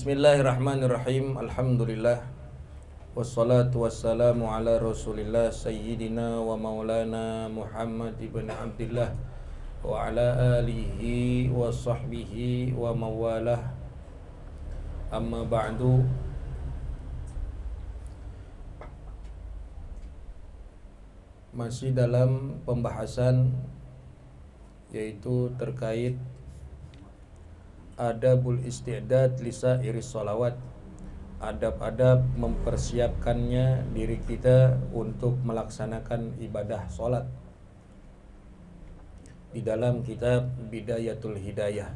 Bismillahirrahmanirrahim. Alhamdulillah. Wassalatu wassalamu ala Rasulillah Sayyidina wa maulana Muhammad ibn Abdillah wa ala alihi wa sahbihi wa mawalah. Amma ba'du. Masih dalam pembahasan yaitu terkait adabul isti'dad lisairis sholawat, adab-adab mempersiapkannya diri kita untuk melaksanakan ibadah sholat di dalam kitab Bidayatul Hidayah.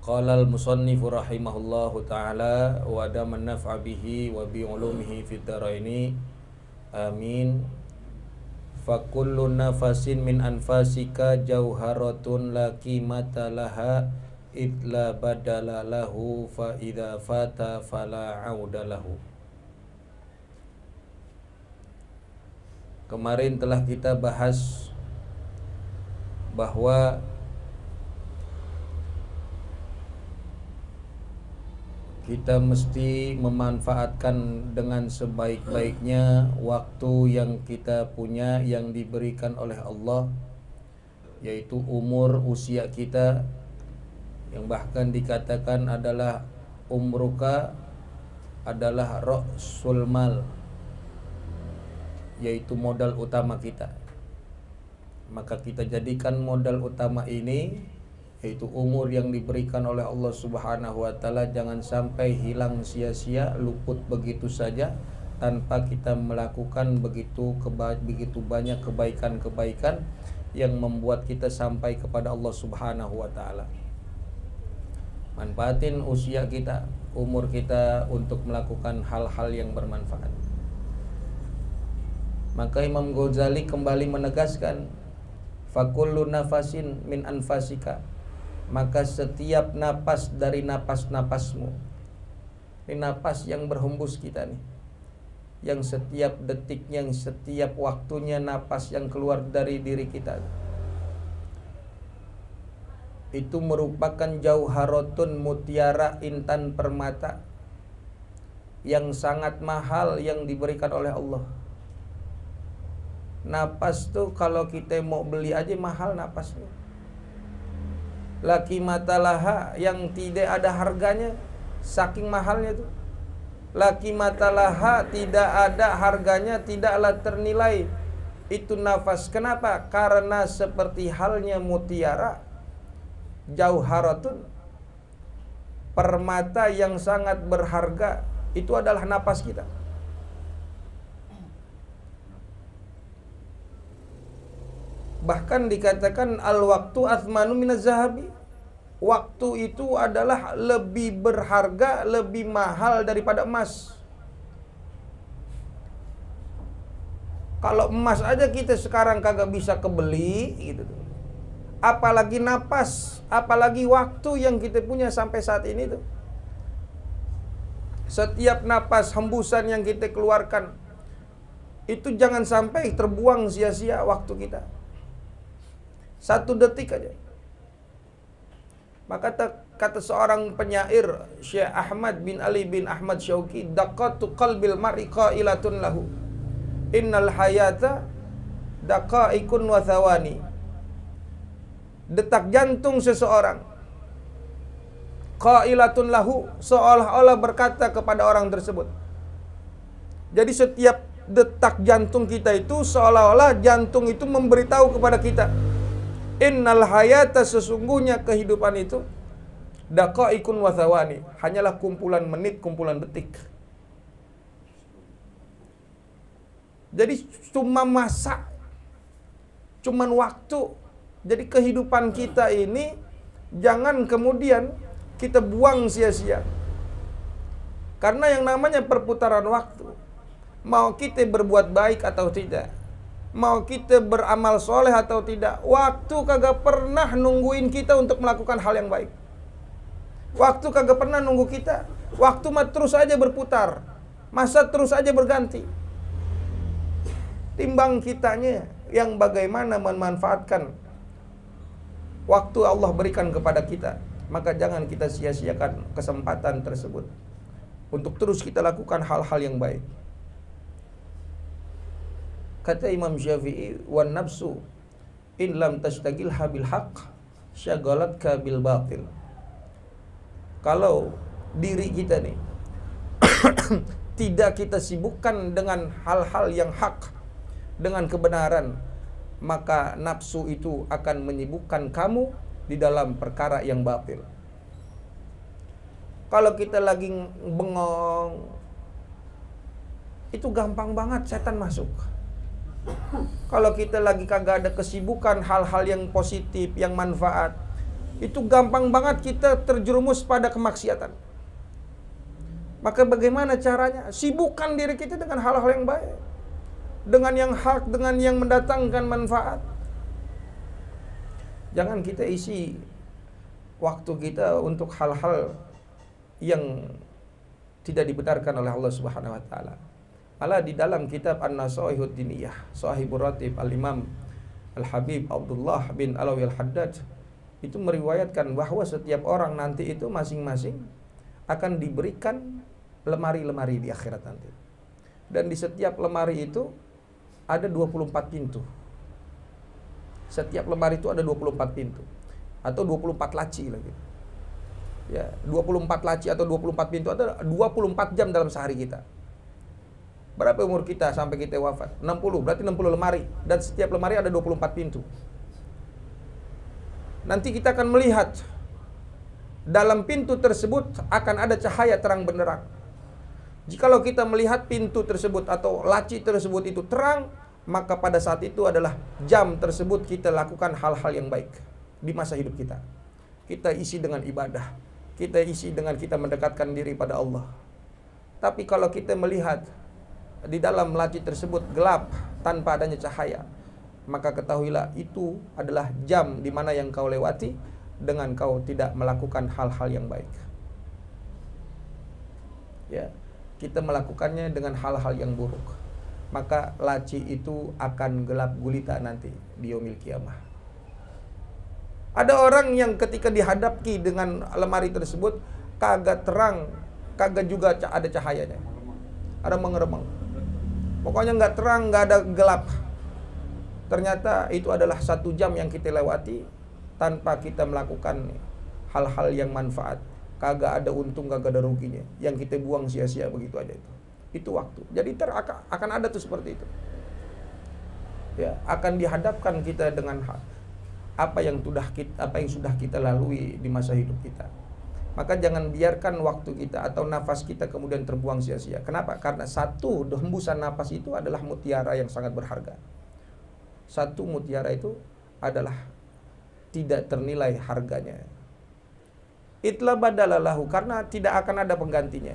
Qala al-musannifu rahimahullahu ta'ala wa daman naf'a bihi wa bi ulumihi fid dharaini amin. Fakullu nafasin min anfasika jauharatun la qimata laha idla badala lahu fa idza fata fala auda lahu. Kemarin telah kita bahas bahwa kita mesti memanfaatkan dengan sebaik-baiknya waktu yang kita punya, yang diberikan oleh Allah, yaitu umur usia kita, yang bahkan dikatakan adalah umruka adalah ra'sul mal, yaitu modal utama kita. Maka kita jadikan modal utama ini, yaitu umur yang diberikan oleh Allah Subhanahu wa taala, jangan sampai hilang sia-sia, luput begitu saja tanpa kita melakukan begitu banyak kebaikan-kebaikan yang membuat kita sampai kepada Allah Subhanahu wa taala. Manfaatin usia kita, umur kita untuk melakukan hal-hal yang bermanfaat. Maka Imam Ghazali kembali menegaskan, fakullu nafasin min anfasika, maka setiap napas dari napas-napasmu. Ini napas yang berhembus kita nih, yang setiap detiknya, yang setiap waktunya napas yang keluar dari diri kita, itu merupakan jauharatun, mutiara intan permata yang sangat mahal yang diberikan oleh Allah. Napas tuh kalau kita mau beli aja mahal napasnya. Laki matalaha, yang tidak ada harganya, saking mahalnya tuh. Laki matalaha, tidak ada harganya, tidaklah ternilai itu nafas. Kenapa? Karena seperti halnya mutiara, jauharatun, permata yang sangat berharga, itu adalah napas kita. Bahkan dikatakan al-waktu athmanu minaz zahabi. Waktu itu adalah lebih berharga, lebih mahal daripada emas. Kalau emas aja kita sekarang kagak bisa kebeli gitu. Apalagi napas, apalagi waktu yang kita punya sampai saat ini tuh. Setiap napas, hembusan yang kita keluarkan, itu jangan sampai terbuang sia-sia waktu kita. 1 detik aja. Maka kata seorang penyair, Syekh Ahmad bin Ali bin Ahmad Syauqi, daqatu qalbil mar'i qailatun lahu, innal hayata daqaikun wa thawani. Detak jantung seseorang, qailatun lahu, seolah-olah berkata kepada orang tersebut. Jadi setiap detak jantung kita itu seolah-olah jantung itu memberitahu kepada kita, innal hayata, sesungguhnya kehidupan itu, daqaikun wa thawani, hanyalah kumpulan menit, kumpulan detik. Jadi cuma masa, cuman waktu. Jadi kehidupan kita ini jangan kemudian kita buang sia-sia. Karena yang namanya perputaran waktu, mau kita berbuat baik atau tidak, mau kita beramal soleh atau tidak, waktu kagak pernah nungguin kita untuk melakukan hal yang baik. Waktu kagak pernah nunggu kita. Waktu mah terus aja berputar, masa terus aja berganti. Timbang kitanya yang bagaimana memanfaatkan waktu Allah berikan kepada kita. maka jangan kita sia-siakan kesempatan tersebut untuk terus kita lakukan hal-hal yang baik. Kata Imam Syafi'i, wan nafsu in lam tashtagilha bil haqq syagalatka bil batil. Kalau diri kita nih tidak kita sibukkan dengan hal-hal yang hak, dengan kebenaran, maka nafsu itu akan menyibukkan kamu di dalam perkara yang batil. Kalau kita lagi bengong, itu gampang banget setan masuk. Kalau kita lagi kagak ada kesibukan hal-hal yang positif, yang manfaat, itu gampang banget kita terjerumus pada kemaksiatan. Maka bagaimana caranya? Sibukkan diri kita dengan hal-hal yang baik, dengan yang hak, dengan yang mendatangkan manfaat. Jangan kita isi waktu kita untuk hal-hal yang tidak dibenarkan oleh Allah Subhanahu wa taala. Ala di dalam kitab An-Nasaihud Diniyah, Sahibur Ratib Al-Imam Al-Habib Abdullah bin Alawi Al-Haddad itu meriwayatkan bahwa setiap orang nanti itu masing-masing akan diberikan lemari-lemari di akhirat nanti. Dan di setiap lemari itu ada 24 pintu. Setiap lemari itu ada 24 pintu atau 24 laci lagi. Ya, 24 laci atau 24 pintu atau 24 jam dalam sehari kita. Berapa umur kita sampai kita wafat? 60, berarti 60 lemari. Dan setiap lemari ada 24 pintu. Nanti kita akan melihat dalam pintu tersebut akan ada cahaya terang benderang. Jikalau kita melihat pintu tersebut atau laci tersebut itu terang, maka pada saat itu adalah jam tersebut kita lakukan hal-hal yang baik di masa hidup kita. Kita isi dengan ibadah, kita isi dengan kita mendekatkan diri pada Allah. Tapi kalau kita melihat di dalam laci tersebut gelap tanpa adanya cahaya, maka ketahuilah itu adalah jam di mana yang kau lewati dengan kau tidak melakukan hal-hal yang baik. Ya, kita melakukannya dengan hal-hal yang buruk, maka laci itu akan gelap gulita nanti di yaumil kiamah. Ada orang yang ketika dihadapi dengan lemari tersebut kagak terang, kagak juga ada cahayanya, ada mengeremang. Pokoknya nggak terang, nggak ada gelap. Ternyata itu adalah 1 jam yang kita lewati tanpa kita melakukan hal-hal yang manfaat. Kagak ada untung, kagak ada ruginya. Yang kita buang sia-sia begitu aja itu. Itu waktu. Jadi akan ada tuh seperti itu. Ya, akan dihadapkan kita dengan apa yang sudah kita lalui di masa hidup kita. Maka jangan biarkan waktu kita atau nafas kita kemudian terbuang sia-sia. Kenapa? Karena satu hembusan nafas itu adalah mutiara yang sangat berharga. Satu mutiara itu adalah tidak ternilai harganya. Itla badalalahu, karena tidak akan ada penggantinya.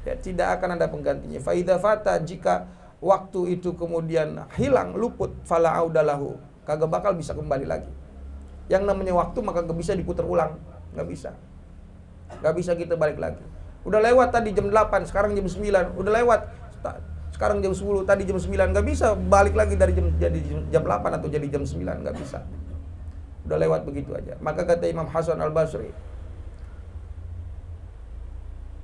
Ya, tidak akan ada penggantinya. Fa idza fata, jika waktu itu kemudian hilang, luput, fala audalahu, kagak bakal bisa kembali lagi. Yang namanya waktu maka gak bisa diputar ulang, gak bisa. Gak bisa kita balik lagi. Udah lewat tadi jam 8, sekarang jam 9. Udah lewat sekarang jam 10, tadi jam 9. Gak bisa balik lagi dari jam 8 atau jadi jam 9. Gak bisa. Udah lewat begitu aja. Maka kata Imam Hasan Al-Basri,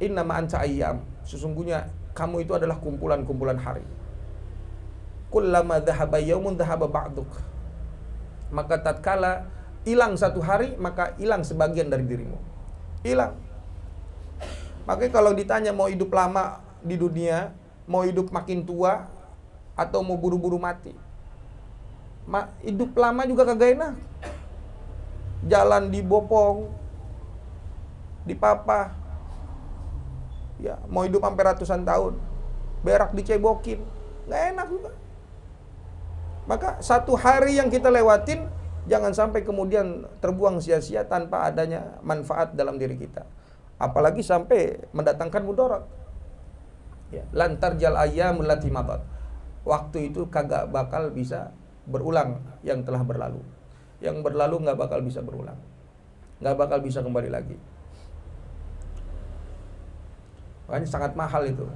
innama anta ayyam, sesungguhnya kamu itu adalah kumpulan-kumpulan hari. Kullama dhahaba yaumun dhahaba ba'duk. Maka tatkala hilang 1 hari, maka hilang sebagian dari dirimu. Hilang. Makanya kalau ditanya mau hidup lama di dunia, mau hidup makin tua, atau mau buru-buru mati, hidup lama juga kagak enak. Jalan dibopong, dipapah, ya mau hidup sampai ratusan tahun, berak dicebokin, nggak enak juga. Maka 1 hari yang kita lewatin jangan sampai kemudian terbuang sia-sia tanpa adanya manfaat dalam diri kita. Apalagi sampai mendatangkan mudarat. Ya, lantar jal ayyamul lati madat. Waktu itu kagak bakal bisa berulang yang telah berlalu. Yang berlalu nggak bakal bisa berulang. Nggak bakal bisa kembali lagi. Makanya sangat mahal itu.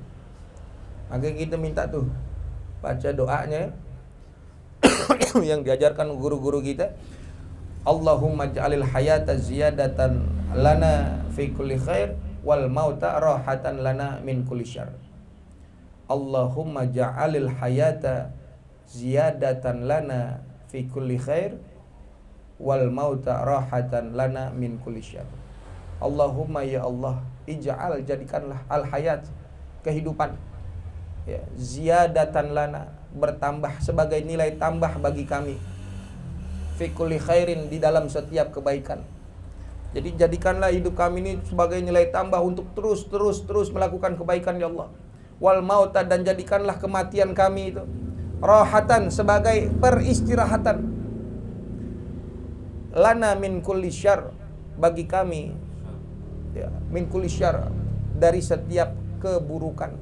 Makanya kita minta tuh baca doanya yang diajarkan guru-guru kita. Allahumma ja'alil hayata ziyadatan lana fi kulli khair wal mauta rahatan lana min kulli syarr. Allahumma ja'alil hayata ziyadatan lana fi kulli khair wal mauta rahatan lana min kulli syarr. Allahumma ya Allah, ij'al, jadikanlah al hayat, kehidupan, ya, ziyadatan lana, bertambah sebagai nilai tambah bagi kami, fi kulli khairin, di dalam setiap kebaikan. Jadi jadikanlah hidup kami ini sebagai nilai tambah untuk terus melakukan kebaikan ya Allah. Wal mauta, dan jadikanlah kematian kami itu rahatan, sebagai peristirahatan, lana min kulli syarr, bagi kami, ya, min kulli syarr, dari setiap keburukan.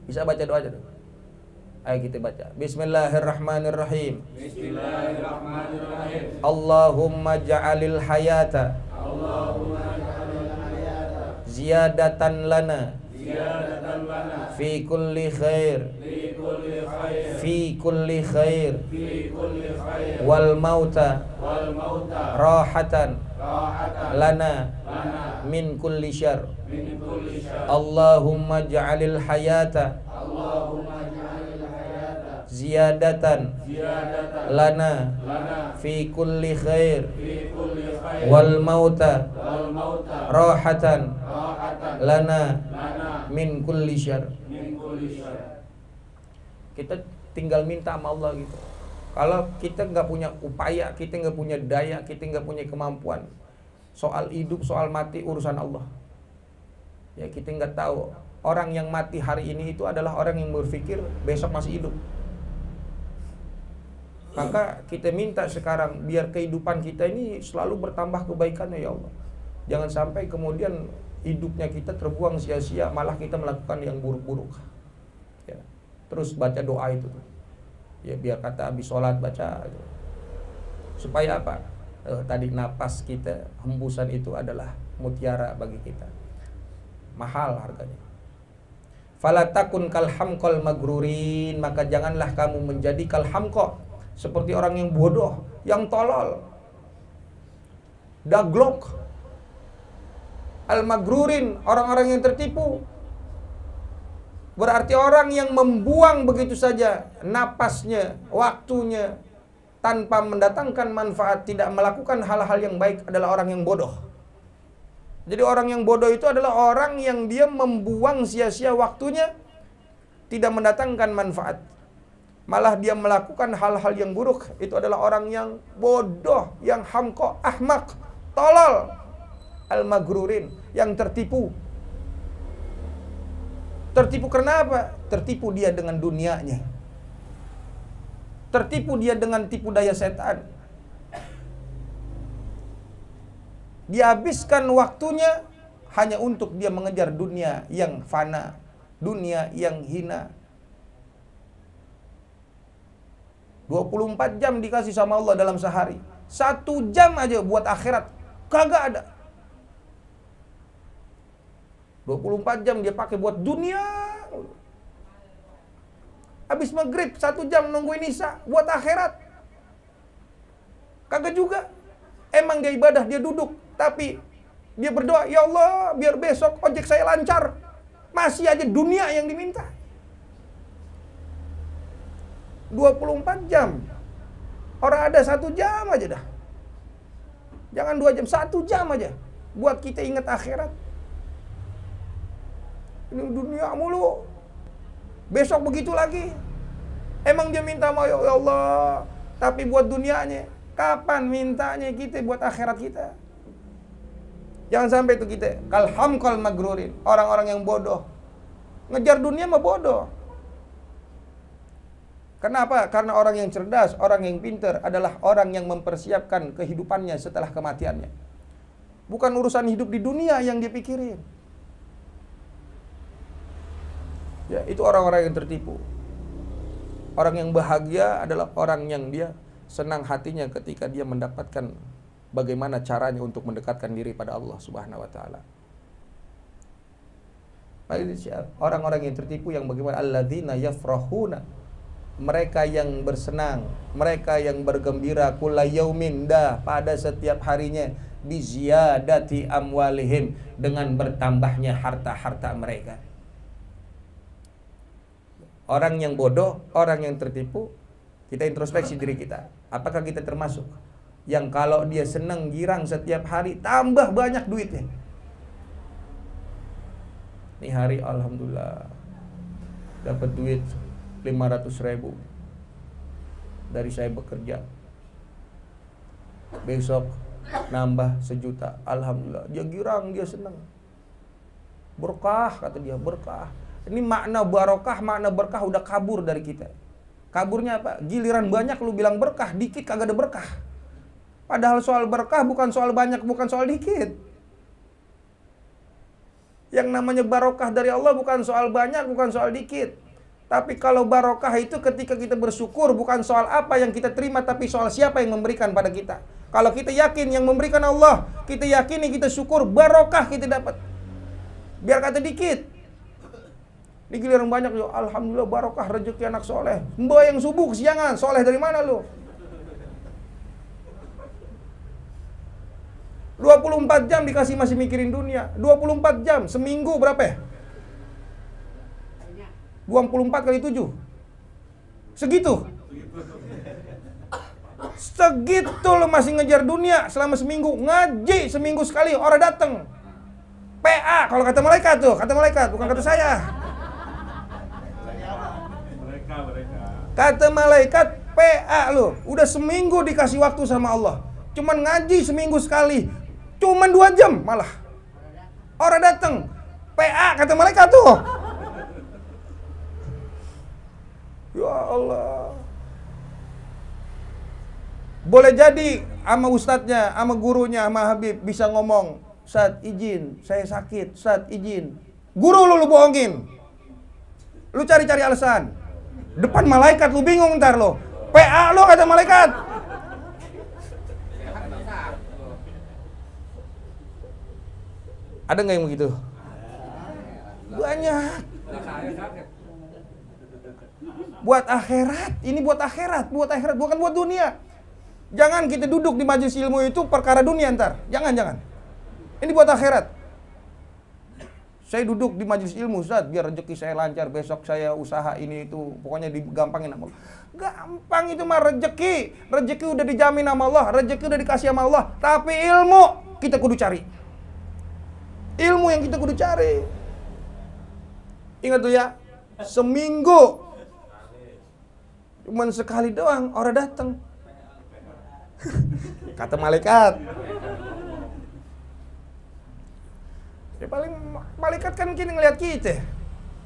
Bisa baca doa aja tuh. Ayo kita baca. Bismillahirrahmanirrahim. Bismillahirrahmanirrahim. Allahumma ja'alil hayata ziyadatan lana fi kulli khair fi kulli khair wal mauta rahatan lana min kulli syarr. Allahumma ja'alil hayata ziyadatan lana fi kulli khair wal mauta rahatan lana min kulli syarr. Kita tinggal minta sama Allah gitu. Kalau kita nggak punya upaya, kita nggak punya daya, kita nggak punya kemampuan, soal hidup, soal mati urusan Allah. Ya, kita nggak tahu. Orang yang mati hari ini itu adalah orang yang berpikir besok masih hidup. Maka kita minta sekarang biar kehidupan kita ini selalu bertambah kebaikannya ya Allah. Jangan sampai kemudian hidupnya kita terbuang sia-sia, malah kita melakukan yang buruk-buruk. Ya. Terus baca doa itu. Ya, biar kata habis sholat baca. Supaya apa? Tadi napas kita, hembusan itu adalah mutiara bagi kita. Mahal harganya. Fala takun kal hamqal magrurin, maka janganlah kamu menjadi kal hamqa, seperti orang yang bodoh, yang tolol, daglok. Al-magrurin, orang-orang yang tertipu. Berarti orang yang membuang begitu saja napasnya, waktunya, tanpa mendatangkan manfaat, tidak melakukan hal-hal yang baik, adalah orang yang bodoh. Jadi orang yang bodoh itu adalah orang yang dia membuang sia-sia waktunya, tidak mendatangkan manfaat, malah dia melakukan hal-hal yang buruk. Itu adalah orang yang bodoh, yang hamqa, ahmak, tolol. Al-magrurin, yang tertipu. Tertipu kenapa? Tertipu dia dengan dunianya. Tertipu dia dengan tipu daya setan. Dihabiskan waktunya hanya untuk dia mengejar dunia yang fana, dunia yang hina. 24 jam dikasih sama Allah dalam sehari. 1 jam aja buat akhirat kagak ada. 24 jam dia pakai buat dunia. Habis maghrib 1 jam nungguin isya buat akhirat. Kagak juga. Emang dia ibadah, dia duduk, tapi dia berdoa, ya Allah biar besok ojek saya lancar. Masih aja dunia yang diminta. 24 jam. Orang ada 1 jam aja dah. Jangan 2 jam, 1 jam aja buat kita ingat akhirat. Ini dunia mulu. Besok begitu lagi. Emang dia minta mau ya Allah, tapi buat dunianya. Kapan mintanya kita buat akhirat kita? Jangan sampai itu kita kal hamqal magrurin, orang-orang yang bodoh. Ngejar dunia mah bodoh. Kenapa? Karena orang yang cerdas, orang yang pintar adalah orang yang mempersiapkan kehidupannya setelah kematiannya. Bukan urusan hidup di dunia yang dia pikirin. Ya, itu orang-orang yang tertipu. Orang yang bahagia adalah orang yang dia senang hatinya ketika dia mendapatkan bagaimana caranya untuk mendekatkan diri pada Allah Subhanahu wa taala. Orang-orang yang tertipu yang bagaimana alladzina yafrahuna mereka yang bersenang, mereka yang bergembira kulla yaumin pada setiap harinya biziyadati amwalihim dengan bertambahnya harta-harta mereka. Orang yang bodoh, orang yang tertipu, kita introspeksi diri kita. Apakah kita termasuk yang kalau dia senang girang setiap hari tambah banyak duitnya? Ini hari alhamdulillah dapat duit 500.000 dari saya bekerja. Besok nambah 1 juta. Alhamdulillah. Dia girang, dia senang. Berkah, kata dia, berkah. Ini makna barokah, makna berkah udah kabur dari kita. Kaburnya apa? Giliran banyak lu bilang berkah, dikit kagak ada berkah. Padahal soal berkah bukan soal banyak, bukan soal dikit. Yang namanya barokah dari Allah bukan soal banyak, bukan soal dikit. Tapi kalau barokah itu ketika kita bersyukur, bukan soal apa yang kita terima, tapi soal siapa yang memberikan pada kita. Kalau kita yakin yang memberikan Allah, kita yakini, kita syukur, barokah kita dapat. Biar kata dikit. Di giliran banyak, yo, alhamdulillah barokah rezeki anak soleh. Mbak yang subuh kesiangan, soleh dari mana lu? 24 jam dikasih masih mikirin dunia. 24 jam, seminggu berapa ya? 24 kali 7. Segitu. Segitu lo masih ngejar dunia selama seminggu. Ngaji seminggu sekali, orang datang. PA kalau kata malaikat tuh, kata malaikat, bukan kata saya. Kata malaikat PA lo, udah seminggu dikasih waktu sama Allah. Cuman ngaji seminggu sekali. Cuman 2 jam malah. Orang datang. PA kata malaikat tuh. Ya Allah. Boleh jadi sama ustadznya, sama gurunya, sama Habib bisa ngomong, Ustadz izin, saya sakit, Ustadz izin. Guru lu bohongin. Lu cari-cari alasan. Depan malaikat lu bingung ntar lo. PA lu kata malaikat. Ada nggak yang begitu? Banyak. Buat akhirat, ini buat akhirat, bukan buat dunia. Jangan kita duduk di majelis ilmu itu perkara dunia ntar. Jangan. Ini buat akhirat. Saya duduk di majelis ilmu, Ustaz, biar rezeki saya lancar, besok saya usaha ini itu, pokoknya digampangin sama Allah. Gampang itu mah rezeki. Rezeki udah dijamin sama Allah, rezeki udah dikasih sama Allah. Tapi ilmu kita kudu cari. Ilmu yang kita kudu cari. Ingat tuh ya, seminggu cuman sekali doang orang datang. Kata malaikat. Ya paling malaikat kan kini ngeliat kita.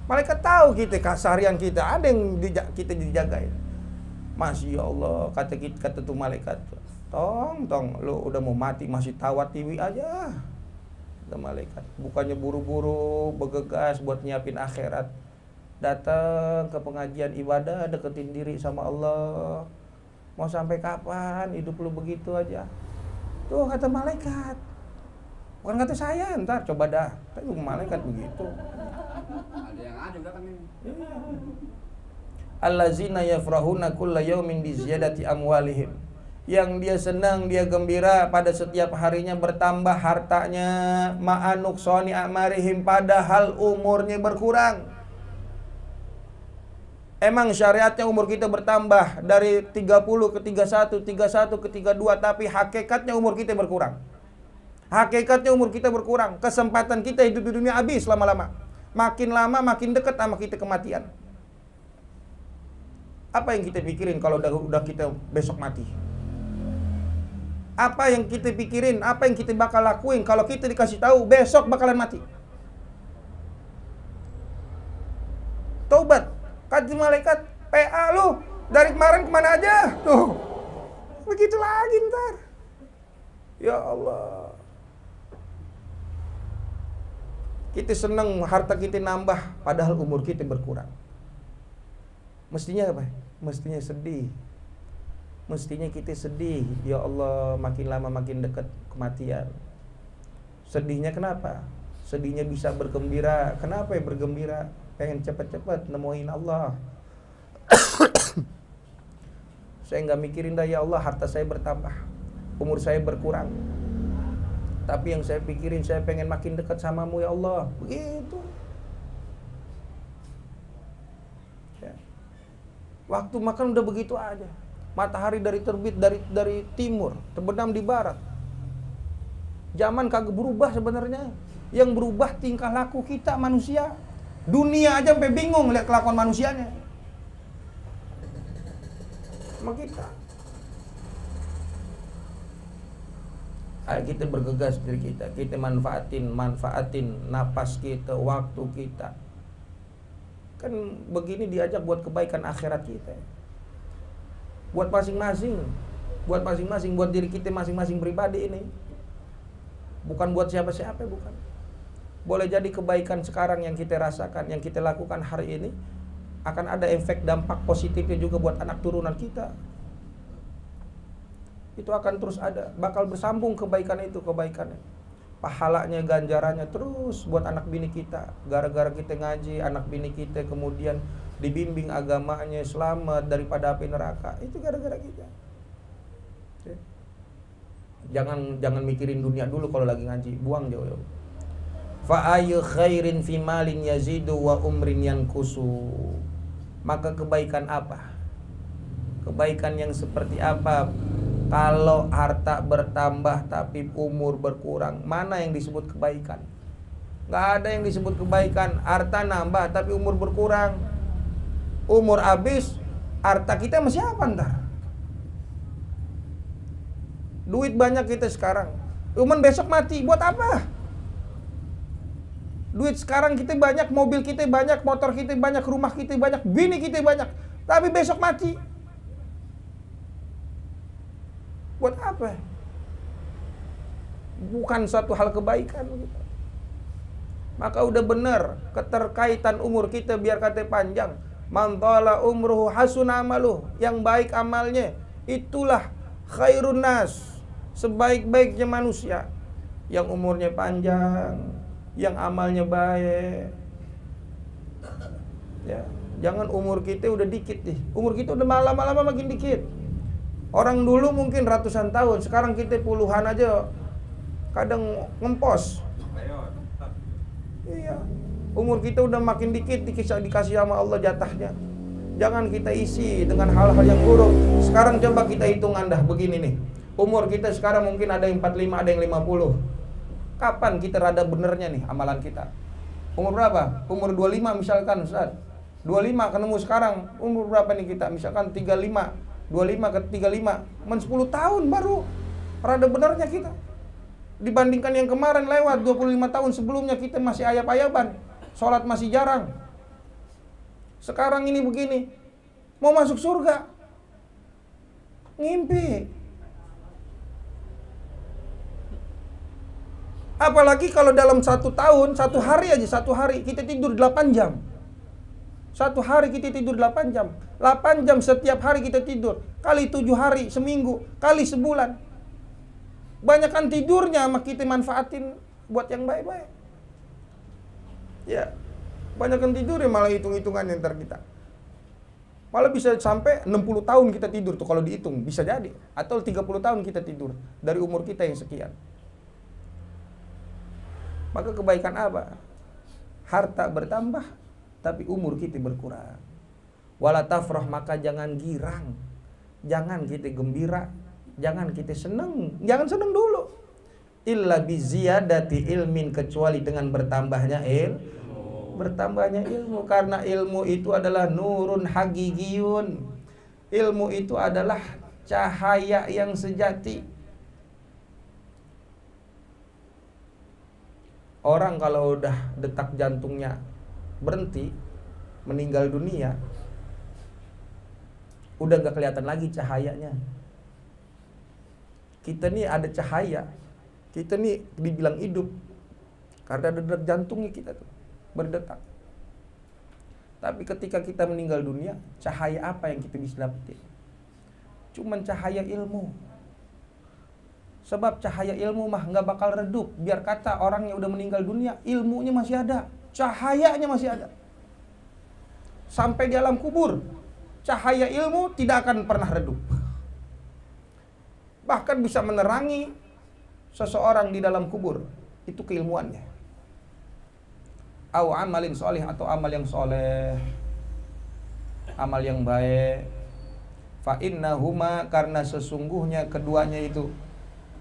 Malaikat tahu kita keseharian kita, ada yang kita dijagain. Masya Allah, kata tuh malaikat, tong, lu udah mau mati masih tawat TV aja. Kata malaikat, bukannya buru-buru bergegas buat nyiapin akhirat. Datang ke pengajian ibadah, deketin diri sama Allah. Mau sampai kapan hidup lu begitu aja? Tuh kata malaikat. Bukan kata saya, ntar coba dah. Tapi malaikat begitu. Ada yang ada udah kan ini. Allazina yafrahuna kulla yaumin bi ziyadati amwalihim. Yang dia senang, dia gembira pada setiap harinya bertambah hartanya, ma'anuksoni amarihim, padahal umurnya berkurang. Emang syariatnya umur kita bertambah dari 30 ke 31, 31 ke 32, tapi hakikatnya umur kita berkurang. Hakikatnya umur kita berkurang. Kesempatan kita hidup di dunia habis lama-lama. Makin lama makin dekat sama kita kematian. Apa yang kita pikirin kalau udah kita besok mati? Apa yang kita pikirin? Apa yang kita bakal lakuin kalau kita dikasih tahu besok bakalan mati? Taubat. Kata malaikat, PA lu dari kemarin kemana aja? Tuh, begitu lagi ntar. Ya Allah. Kita senang harta kita nambah, padahal umur kita berkurang. Mestinya apa? Mestinya sedih. Mestinya kita sedih. Ya Allah, makin lama makin dekat kematian. Sedihnya kenapa? Sedihnya bisa bergembira. Kenapa ya bergembira? Pengen cepat-cepat nemuin Allah. Saya nggak mikirin dah, ya Allah harta saya bertambah, umur saya berkurang, tapi yang saya pikirin saya pengen makin dekat samamu ya Allah. Begitu. Ya. Waktu makan udah begitu aja. Matahari dari terbit dari timur, terbenam di barat. Zaman kagak berubah sebenarnya. Yang berubah tingkah laku kita manusia. Dunia aja sampai bingung lihat kelakuan manusianya. Sama kita. Ayo kita bergegas diri kita manfaatin napas kita, waktu kita. Kan begini diajak buat kebaikan akhirat kita. Buat masing-masing, buat diri kita masing-masing pribadi ini. Bukan buat siapa-siapa, bukan. Boleh jadi kebaikan sekarang yang kita rasakan, yang kita lakukan hari ini akan ada efek dampak positifnya juga buat anak turunan kita. Itu akan terus ada, bakal bersambung kebaikannya. Pahalanya, ganjarannya terus buat anak bini kita. Gara-gara kita ngaji, anak bini kita kemudian dibimbing agamanya, selamat daripada api neraka. Itu gara-gara kita. Jangan mikirin dunia dulu kalau lagi ngaji, buang jauh-jauh. Fa ayu khairin fi malin yazidu wa umrin yankusu. Maka kebaikan apa? Kebaikan yang seperti apa? Kalau harta bertambah tapi umur berkurang, mana yang disebut kebaikan? Nggak ada yang disebut kebaikan. Harta nambah tapi umur berkurang. Umur habis, harta kita masih apa ntar? Duit banyak kita sekarang, cuman besok mati, buat apa? Duit sekarang kita banyak, mobil kita banyak, motor kita banyak, rumah kita banyak, bini kita banyak, tapi besok mati. Buat apa? Bukan suatu hal kebaikan. Maka udah benar keterkaitan umur kita biar kata panjang. Man thala umruhu hasun amaluh. Yang baik amalnya, itulah khairun nas. Sebaik-baiknya manusia. Yang umurnya panjang, yang amalnya baik. Ya, jangan umur kita udah dikit nih. Umur kita udah lama-lama makin dikit. Orang dulu mungkin ratusan tahun, sekarang kita puluhan aja kadang ngempos. Iya. Umur kita udah makin dikit, dikasih sama Allah jatahnya. Jangan kita isi dengan hal-hal yang buruk. Sekarang coba kita hitung dah begini nih. Umur kita sekarang mungkin ada yang 45, ada yang 50. Kapan kita rada benernya nih amalan kita? Umur berapa? Umur 25 misalkan, Ustaz. 25 ketemu sekarang, umur berapa nih kita? Misalkan 35. 25 ke 35, 10 tahun baru rada benernya kita. Dibandingkan yang kemarin lewat 25 tahun sebelumnya kita masih ayap-ayapan. Sholat masih jarang. Sekarang ini begini, mau masuk surga, ngimpi. Apalagi kalau dalam 1 tahun, 1 hari aja, 1 hari kita tidur 8 jam. 1 hari kita tidur 8 jam. 8 jam setiap hari kita tidur. Kali 7 hari seminggu, kali sebulan. Banyakan tidurnya sama kita manfaatin buat yang baik-baik. Ya, banyakan tidurnya malah hitung-hitungan ntar kita. Malah bisa sampai 60 tahun kita tidur tuh kalau dihitung, bisa jadi. Atau 30 tahun kita tidur dari umur kita yang sekian. Maka kebaikan apa? Harta bertambah tapi umur kita berkurang. Wala tafrah, maka jangan girang. Jangan kita gembira, jangan kita senang, jangan senang dulu. Illa biziyadati ilmin, kecuali dengan bertambahnya bertambahnya ilmu, karena ilmu itu adalah nurun hagigiyun. Ilmu itu adalah cahaya yang sejati. Orang kalau udah detak jantungnya berhenti, meninggal dunia, udah gak kelihatan lagi cahayanya. Kita nih ada cahaya, kita nih dibilang hidup karena ada detak jantungnya kita tuh berdetak. Tapi ketika kita meninggal dunia, cahaya apa yang kita bisa dapetin? Cuman cahaya ilmu. Sebab cahaya ilmu mah gak bakal redup. Biar kata orang yang udah meninggal dunia, ilmunya masih ada, cahayanya masih ada. Sampai di alam kubur, cahaya ilmu tidak akan pernah redup. Bahkan bisa menerangi seseorang di dalam kubur. Itu keilmuannya. Au amalin soleh, atau amal yang soleh, amal yang baik. Fa innahuma, karena sesungguhnya keduanya itu,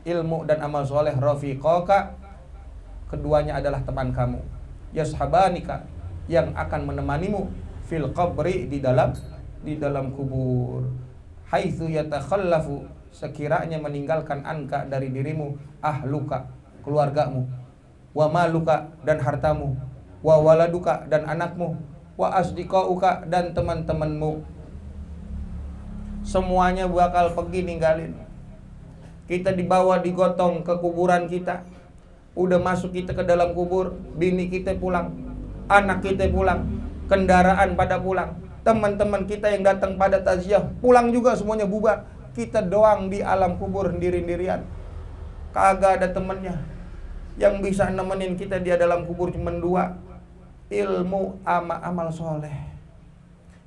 ilmu dan amal soleh, rafiqaka, keduanya adalah teman kamu. Yashabanika, yang akan menemanimu, fil qabri, di dalam kubur. Haitsu yatakhallafu, sekiranya meninggalkan anka dari dirimu, ahluka, keluargamu, wa maluka, dan hartamu, wa waladuka, dan anakmu, wa asdiqauka, dan teman-temanmu. Semuanya bakal pergi ninggalin. Kita dibawa, digotong ke kuburan kita. Udah masuk kita ke dalam kubur, bini kita pulang, anak kita pulang, kendaraan pada pulang, teman-teman kita yang datang pada taziah pulang juga, semuanya bubar. Kita doang di alam kubur sendiri-sendirian. Kagak ada temennya. Yang bisa nemenin kita di dalam kubur cuma dua. Ilmu sama amal soleh.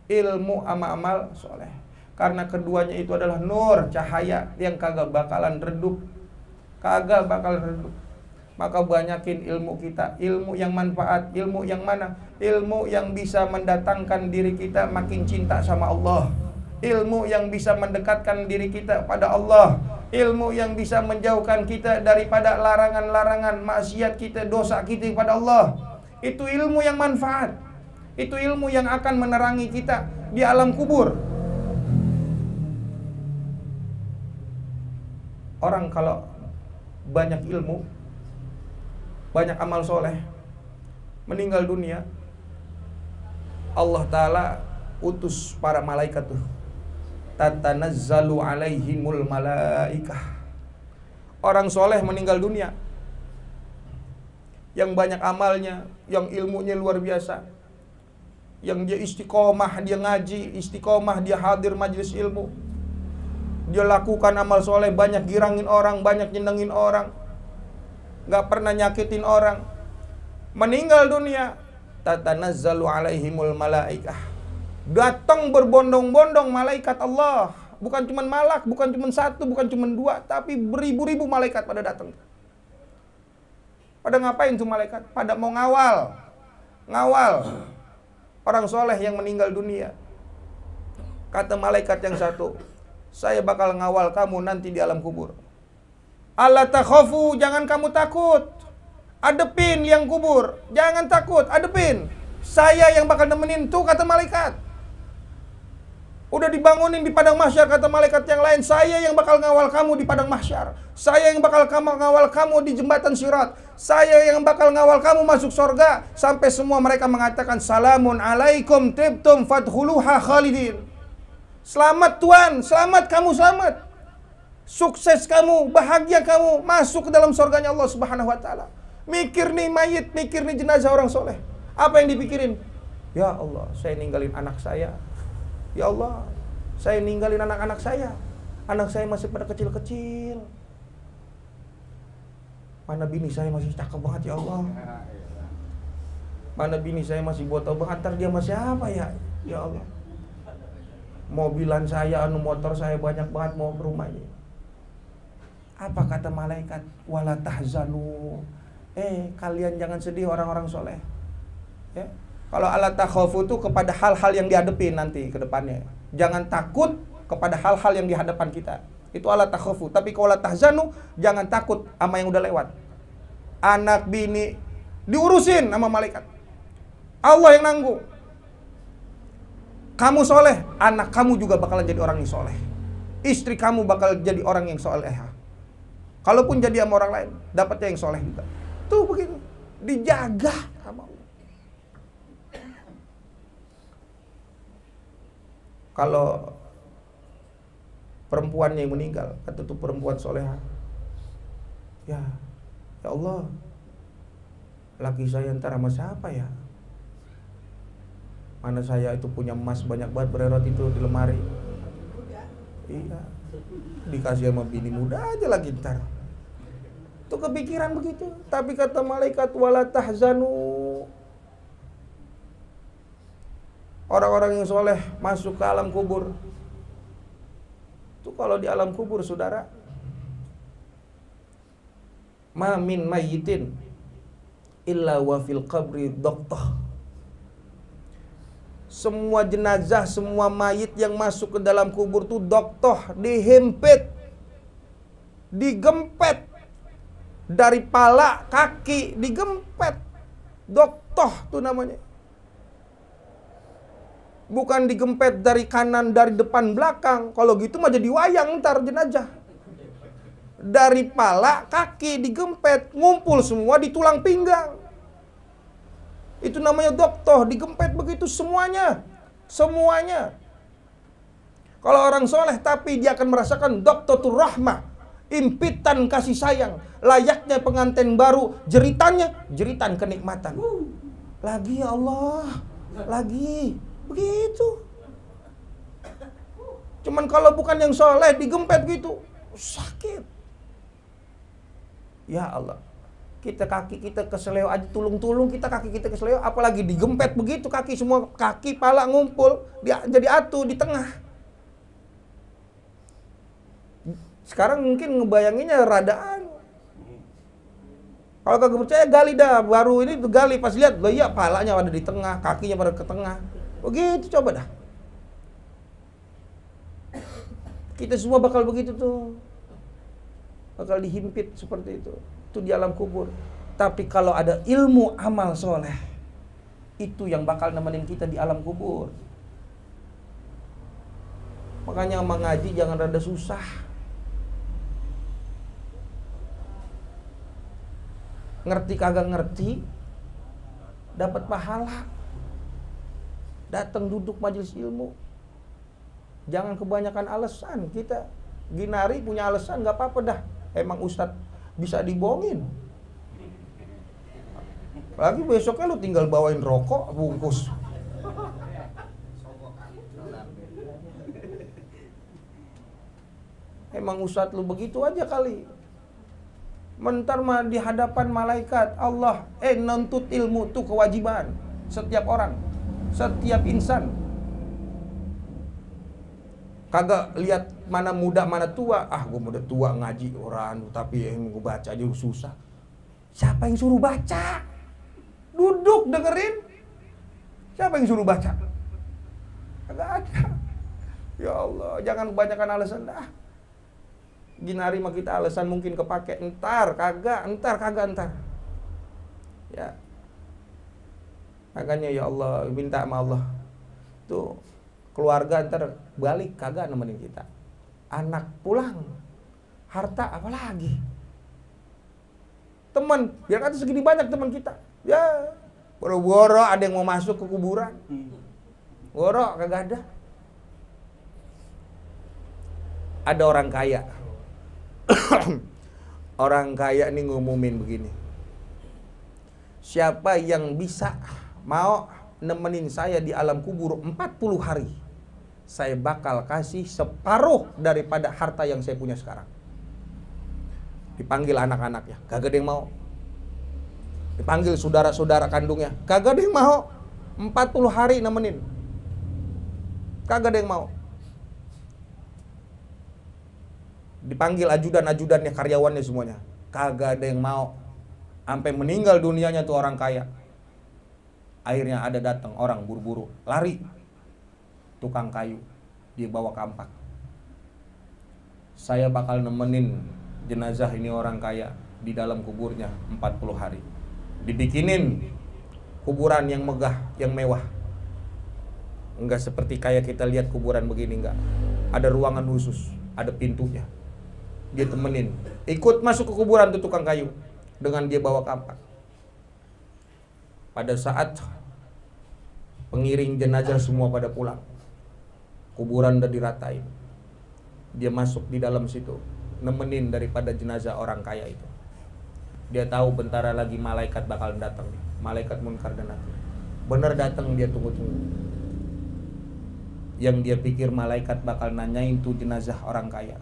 Ilmu sama amal soleh. Karena keduanya itu adalah nur, cahaya yang kagak bakalan redup. Kagak bakalan redup. Maka banyakin ilmu kita. Ilmu yang manfaat. Ilmu yang mana? Ilmu yang bisa mendatangkan diri kita makin cinta sama Allah. Ilmu yang bisa mendekatkan diri kita pada Allah. Ilmu yang bisa menjauhkan kita daripada larangan-larangan maksiat kita, dosa kita pada Allah. Itu ilmu yang manfaat. Itu ilmu yang akan menerangi kita di alam kubur. Orang kalau banyak ilmu, banyak amal soleh, meninggal dunia, Allah Ta'ala utus para malaikat tuh. Tatanazzalu alaihimul malaikah. Orang soleh meninggal dunia, yang banyak amalnya, yang ilmunya luar biasa, yang dia istiqomah, dia ngaji, istiqomah, dia hadir majelis ilmu, dia lakukan amal soleh, banyak girangin orang, banyak nyenengin orang, gak pernah nyakitin orang. Meninggal dunia, tatanazzalu alaihimul malaikah. Datang berbondong-bondong malaikat Allah. Bukan cuma malak, bukan cuma satu, bukan cuma dua, tapi beribu-ribu malaikat pada datang. Pada ngapain tuh malaikat? Pada mau ngawal. Ngawal orang soleh yang meninggal dunia. Kata malaikat yang satu, saya bakal ngawal kamu nanti di alam kubur. Alla takhafu, jangan kamu takut. Adepin yang kubur, jangan takut, adepin. Saya yang bakal nemenin tuh, kata malaikat. Udah dibangunin di padang mahsyar, kata malaikat yang lain, saya yang bakal ngawal kamu di padang mahsyar. Saya yang bakal ngawal kamu di jembatan Sirat. Saya yang bakal ngawal kamu masuk surga. Sampai semua mereka mengatakan, salamun alaikum tibtum fadkhuluha khalidin. Selamat Tuhan, selamat kamu, selamat. Sukses kamu, bahagia kamu, masuk ke dalam surganya Allah Subhanahu wa Ta'ala. Mikir nih mayit, mikir nih jenazah orang soleh. Apa yang dipikirin? Ya Allah, saya ninggalin anak saya. Ya Allah, saya ninggalin anak-anak saya. Anak saya masih pada kecil-kecil. Mana bini saya masih cakep banget, ya Allah. Mana bini saya masih botol banget, ntar dia masih apa ya? Ya Allah. Mobilan saya, motor saya banyak banget mau ke rumahnya. Apa kata malaikat? Wala tahzanu. Kalian jangan sedih orang-orang soleh. Ya. Kalau ala takhafu itu kepada hal-hal yang dihadapin nanti ke depannya. Jangan takut kepada hal-hal yang di hadapan kita. Itu ala takhafu. Tapi kalau tahzanu, jangan takut sama yang udah lewat. Anak bini diurusin sama malaikat. Allah yang nanggung. Kamu soleh, anak kamu juga bakalan jadi orang yang soleh. Istri kamu bakal jadi orang yang soleha. Kalaupun jadi sama orang lain, dapatnya yang soleh juga. Tuh begitu, dijaga sama Allah. Kalau perempuannya yang meninggal, kata tuh perempuan soleha, ya Allah, laki saya ntar sama siapa ya? Mana saya itu punya emas banyak banget bererot itu di lemari. Iya, dikasih sama bini muda aja lagi ntar. Itu kepikiran begitu. Tapi kata malaikat wala tahzanu. orang-orang yang soleh masuk ke alam kubur. Itu kalau di alam kubur, saudara, ma min mayyitin illa wa fil qabri doqtah. Semua jenazah, semua mayit yang masuk ke dalam kubur tuh doktoh, dihimpit, digempet dari pala, kaki, digempet. Doktoh tuh namanya. Bukan digempet dari kanan, dari depan, belakang. Kalau gitu mah jadi wayang ntar jenazah. Dari pala, kaki, digempet, ngumpul semua di tulang pinggang. Itu namanya doktoh, digempet begitu semuanya. Semuanya. Kalau orang soleh tapi dia akan merasakan doktotur rahmah, impitan kasih sayang, layaknya pengantin baru, jeritan kenikmatan. Lagi ya Allah, lagi begitu. Cuman kalau bukan yang soleh digempet gitu, sakit. Ya Allah. Kita kaki kita keseleo aja, tulung-tulung kita kaki kita keseleo, apalagi digempet begitu kaki, semua kaki pala ngumpul, dia jadi atu di tengah. Sekarang mungkin ngebayanginnya radaan. Kalau kagak percaya gali dah, baru ini gali pas lihat, loh iya palanya ada di tengah, kakinya pada ke tengah. Begitu coba dah. Kita semua bakal begitu tuh. Bakal dihimpit seperti itu. Itu di alam kubur. Tapi kalau ada ilmu amal soleh, itu yang bakal nemenin kita di alam kubur. Makanya mengaji jangan rada susah. Ngerti kagak ngerti, dapat pahala. Datang duduk majelis ilmu. Jangan kebanyakan alasan. Kita Ginari punya alasan, nggak apa-apa dah. Emang Ustadz bisa dibohongin. Lagi besoknya lu tinggal bawain rokok bungkus. Emang Ustadz lu begitu aja kali. Mentar mah di hadapan malaikat Allah, nuntut ilmu tuh kewajiban setiap orang, setiap insan. Kagak lihat mana muda mana tua. Ah, gue udah tua ngaji orang, tapi yang gue baca aja susah. Siapa yang suruh baca? Duduk dengerin. Siapa yang suruh baca? Kagak ada. Ya Allah, jangan kebanyakan alasan dah. Ginari mah kita alasan mungkin kepake, entar kagak. Ya. Makanya ya Allah, minta sama Allah. Tuh keluarga ntar balik kagak nemenin kita, anak pulang, harta apalagi, teman biar kata segini banyak teman kita, ya boro-boro ada yang mau masuk ke kuburan, boro kagak ada. Ada orang kaya, orang kaya nih ngumumin begini, siapa yang bisa mau nemenin saya di alam kubur 40 hari, saya bakal kasih separuh daripada harta yang saya punya sekarang. Dipanggil anak-anaknya, kagak ada yang mau. Dipanggil saudara-saudara kandungnya, kagak ada yang mau. 40 hari nemenin, kagak ada yang mau. Dipanggil ajudan-ajudannya, karyawannya semuanya, kagak ada yang mau. Sampai meninggal dunianya tuh orang kaya. Akhirnya ada datang orang buru-buru, lari, tukang kayu, dia bawa kampak. Saya bakal nemenin jenazah ini orang kaya di dalam kuburnya 40 hari. Dibikinin kuburan yang megah, yang mewah. Enggak seperti kayak kita lihat kuburan begini, enggak. Ada ruangan khusus, ada pintunya. Dia temenin, ikut masuk ke kuburan tuh tukang kayu dengan dia bawa kampak. Pada saat pengiring jenazah semua pada pulang, kuburan udah diratain, dia masuk di dalam situ, nemenin daripada jenazah orang kaya itu. Dia tahu bentar lagi malaikat bakal datang, malaikat munkar dan nakir. Bener datang, dia tunggu-tunggu. Yang dia pikir malaikat bakal nanyain tuh jenazah orang kaya,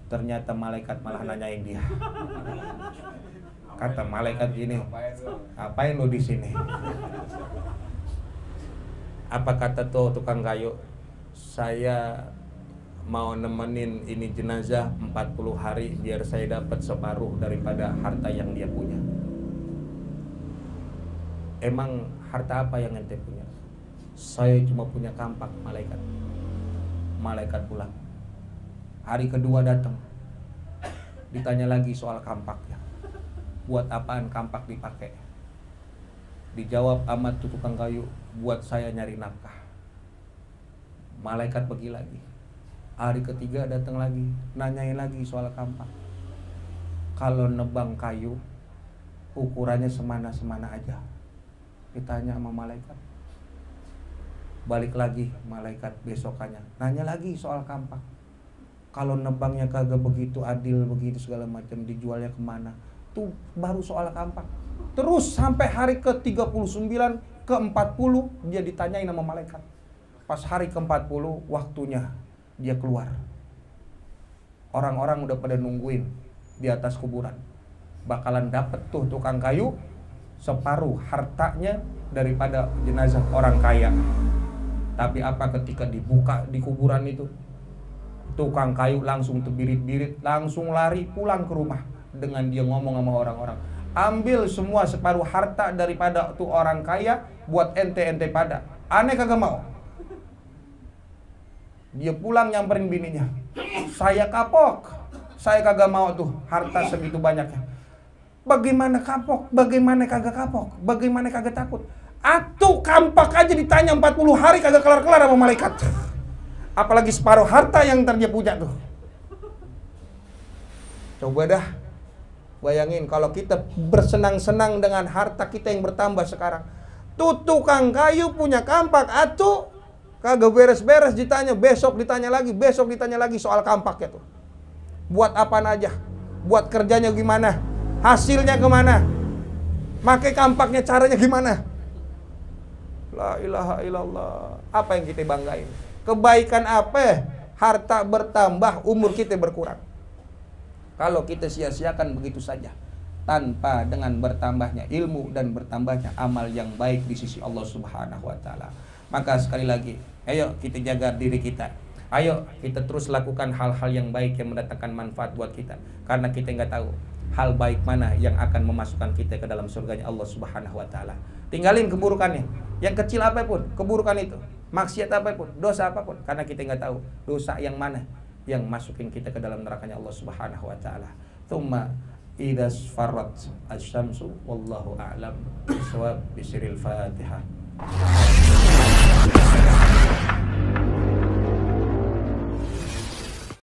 ternyata malaikat malah nanyain dia. Kata malaikat gini, ngapain lu di sini? Apa kata tuh tukang kayu? Saya mau nemenin ini jenazah 40 hari biar saya dapat separuh daripada harta yang dia punya. Emang harta apa yang ente punya? Saya cuma punya kampak, malaikat. Malaikat pulang. Hari kedua datang. Ditanya lagi soal kampaknya. Buat apaan kampak dipakai? Dijawab amat tukang kayu, buat saya nyari nafkah. Malaikat pergi lagi. Hari ketiga datang lagi, nanyain lagi soal kampak. Kalau nebang kayu, ukurannya semana-semana aja. Ditanya sama malaikat. Balik lagi malaikat besokannya, nanya lagi soal kampak. Kalau nebangnya kagak begitu adil, begitu segala macam, dijualnya kemana? Tuh baru soal kampak. Terus sampai hari ke-39, ke-40 dia ditanyain sama malaikat. Pas hari ke-40 waktunya dia keluar. Orang-orang udah pada nungguin di atas kuburan. Bakalan dapet tuh tukang kayu separuh hartanya daripada jenazah orang kaya. Tapi apa ketika dibuka di kuburan itu, tukang kayu langsung terbirit-birit, langsung lari pulang ke rumah dengan dia ngomong sama orang-orang, ambil semua separuh harta daripada tuh orang kaya buat ente pada. Aneh kagak mau. Dia pulang nyamperin bininya, saya kapok, saya kagak mau tuh harta segitu banyaknya. Bagaimana kapok? Bagaimana kagak kapok? Bagaimana kagak takut? Atuh kampak aja ditanya 40 hari kagak kelar-kelar sama malaikat. Apalagi separuh harta yang ntar dia punya tuh. Coba dah bayangin kalau kita bersenang-senang dengan harta kita yang bertambah sekarang. Tuh tukang kayu punya kampak, atuh kagak beres-beres ditanya, besok ditanya lagi soal kampaknya tuh. Buat apaan aja? Buat kerjanya gimana? Hasilnya kemana? Pakai kampaknya caranya gimana? La ilaha illallah. Apa yang kita banggain? Kebaikan apa? Harta bertambah, umur kita berkurang. Kalau kita sia-siakan begitu saja, tanpa dengan bertambahnya ilmu dan bertambahnya amal yang baik di sisi Allah Subhanahu wa taala. Maka sekali lagi, ayo kita jaga diri kita. Ayo kita terus lakukan hal-hal yang baik yang mendatangkan manfaat buat kita. Karena kita nggak tahu hal baik mana yang akan memasukkan kita ke dalam surganya Allah Subhanahu wa taala. Tinggalin keburukannya. Yang kecil apapun keburukan itu, maksiat apapun, dosa apapun, karena kita nggak tahu dosa yang mana yang masukin kita ke dalam nerakanya Allah Subhanahu wa taala. Tsumma idza farrat asy-syamsu wallahu a'lam bisawab bisiril Fatihah.